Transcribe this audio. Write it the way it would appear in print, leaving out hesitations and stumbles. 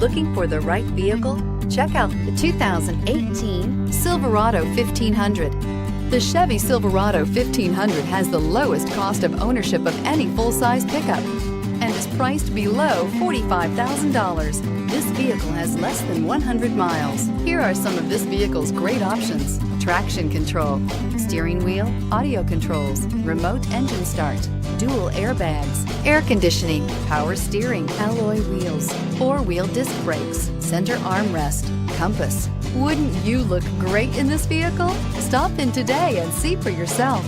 Looking for the right vehicle? Check out the 2018 Silverado 1500. The Chevy Silverado 1500 has the lowest cost of ownership of any full-size pickup and is priced below $45,000. This vehicle has less than 100 miles. Here are some of this vehicle's great options: traction control, steering wheel audio controls, remote engine start, dual airbags, air conditioning, power steering, alloy wheels, four-wheel disc brakes, center armrest, compass. Wouldn't you look great in this vehicle? Stop in today and see for yourself.